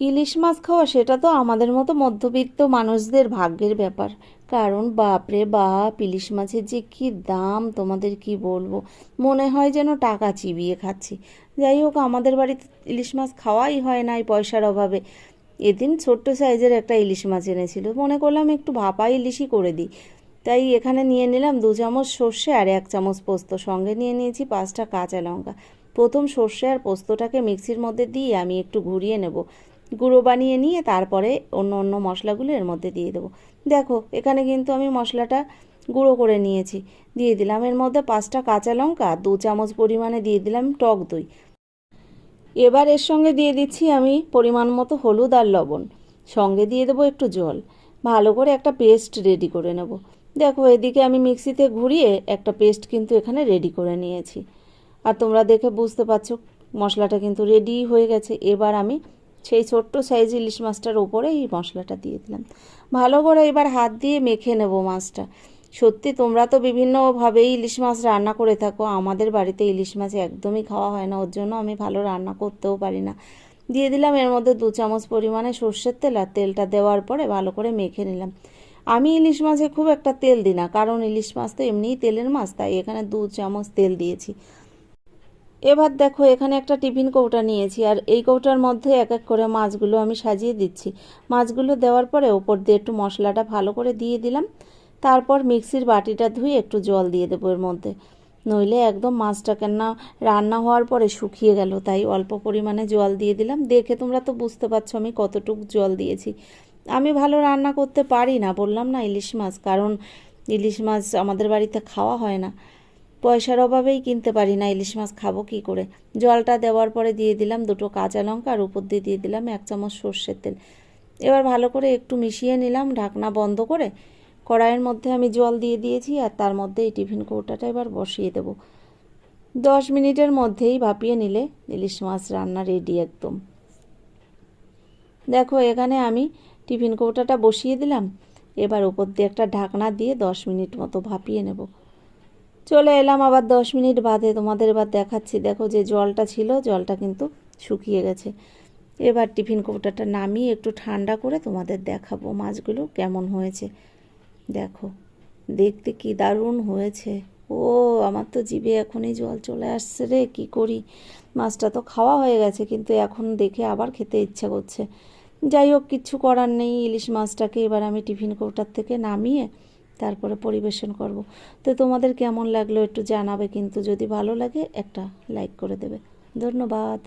ইলিশ মাছ খাওয়া সেটা তো আমাদের মতো মধ্যবিত্ত মানুষদের ভাগ্যের ব্যাপার। কারণ বাপরে বাপ, ইলিশ মাছের যে কি দাম তোমাদের কি বলবো, মনে হয় যেন টাকা চিবিয়ে খাচ্ছি। যাই হোক, আমাদের বাড়িতে ইলিশ মাছ খাওয়াই হয় না এই পয়সার অভাবে। এদিন ছোট্ট সাইজের একটা ইলিশ মাছ এনেছিল, মনে করলাম একটু ভাপা ইলিশই করে দিই। তাই এখানে নিয়ে নিলাম 2 চামচ সর্ষে আর 1 চামচ পোস্ত, সঙ্গে নিয়ে নিয়েছি 5টা কাঁচা লঙ্কা। প্রথম সর্ষে আর পোস্তটাকে মিক্সির মধ্যে দিয়ে আমি একটু ঘুরিয়ে নেব, গুঁড়ো বানিয়ে নিয়ে তারপরে অন্য অন্য মশলাগুলো এর মধ্যে দিয়ে দেবো। দেখো এখানে কিন্তু আমি মশলাটা গুঁড়ো করে নিয়েছি। দিয়ে দিলাম এর মধ্যে 5টা কাঁচা লঙ্কা, 2 চামচ পরিমাণে দিয়ে দিলাম টক দই। এবার এর সঙ্গে দিয়ে দিচ্ছি আমি পরিমাণ মতো হলুদ আর লবণ, সঙ্গে দিয়ে দেবো একটু জল। ভালো করে একটা পেস্ট রেডি করে নেব। দেখো এদিকে আমি মিক্সিতে ঘুরিয়ে একটা পেস্ট কিন্তু এখানে রেডি করে নিয়েছি। আর তোমরা দেখে বুঝতে পারছো মশলাটা কিন্তু রেডি হয়ে গেছে। এবার আমি সেই ছোট্ট সাইজ ইলিশ মাছটার ওপরে এই মশলাটা দিয়ে দিলাম। ভালো করে এবার হাত দিয়ে মেখে নেব মাছটা। সত্যি তোমরা তো বিভিন্নভাবেই ইলিশ মাছ রান্না করে থাকো, আমাদের বাড়িতে ইলিশ মাছ একদমই খাওয়া হয় না, ওর জন্য আমি ভালো রান্না করতেও পারি না। দিয়ে দিলাম এর মধ্যে 2 চামচ পরিমাণে সর্ষের তেল, আর তেলটা দেওয়ার পরে ভালো করে মেখে নিলাম। আমি ইলিশ মাছে খুব একটা তেল দিই না, কারণ ইলিশ মাছ তো এমনিই তেলের মাছ, তাই এখানে 2 চামচ তেল দিয়েছি। এবার দেখো এখানে একটা টিফিন কৌটা নিয়েছি, আর এই কৌটার মধ্যে এক এক করে মাছগুলো আমি সাজিয়ে দিচ্ছি। মাছগুলো দেওয়ার পরে ওপর দিয়ে একটু মশলাটা ভালো করে দিয়ে দিলাম। তারপর মিক্সির বাটিটা ধুয়ে একটু জল দিয়ে দেবো এর মধ্যে, নইলে একদম মাছটা কেন রান্না হওয়ার পরে শুকিয়ে গেল, তাই অল্প পরিমাণে জল দিয়ে দিলাম। দেখে তোমরা তো বুঝতে পারছো আমি কতটুকু জল দিয়েছি। আমি ভালো রান্না করতে পারি না, বললাম না ইলিশ মাছ, কারণ ইলিশ মাছ আমাদের বাড়িতে খাওয়া হয় না, পয়সার অভাবেই কিনতে পারি না ইলিশ মাছ, খাবো কি করে। জলটা দেওয়ার পরে দিয়ে দিলাম 2 কাঁচা লঙ্কা, আর উপর দিয়ে দিয়ে দিলাম 1 চামচ সর্ষের তেল। এবার ভালো করে একটু মিশিয়ে নিলাম ঢাকনা বন্ধ করে। কড়াইয়ের মধ্যে আমি জল দিয়ে দিয়েছি, আর তার মধ্যে এই টিফিন কৌটাটা এবার বসিয়ে দেবো। 10 মিনিটের মধ্যেই ভাপিয়ে নিলে ইলিশ মাছ রান্না রেডি একদম। দেখো এখানে আমি টিফিন কৌটাটা বসিয়ে দিলাম। এবার উপর দিয়ে একটা ঢাকনা দিয়ে 10 মিনিট মতো ভাপিয়ে নেব। চলে এলাম আবার 10 মিনিট বাদে, তোমাদের এবার দেখাচ্ছি। দেখো যে জলটা ছিল, জলটা কিন্তু শুকিয়ে গেছে। এবার টিফিন কৌটাটা নামিয়ে একটু ঠান্ডা করে তোমাদের দেখাবো মাছগুলো কেমন হয়েছে। দেখো দেখতে কি দারুণ হয়েছে। ও আমার তো জিভে এখনই জল চলে আসছে রে, কি করি। মাছটা তো খাওয়া হয়ে গেছে, কিন্তু এখন দেখে আবার খেতে ইচ্ছা করছে। যাই হোক, কিচ্ছু করার নেই। ইলিশ মাছটাকে এবার আমি টিফিন কৌটার থেকে নামিয়ে তারপরে পরিবেশন করব। তো তোমাদের কেমন লাগলো একটু জানাবে, কিন্তু যদি ভালো লাগে একটা লাইক করে দেবে। ধন্যবাদ।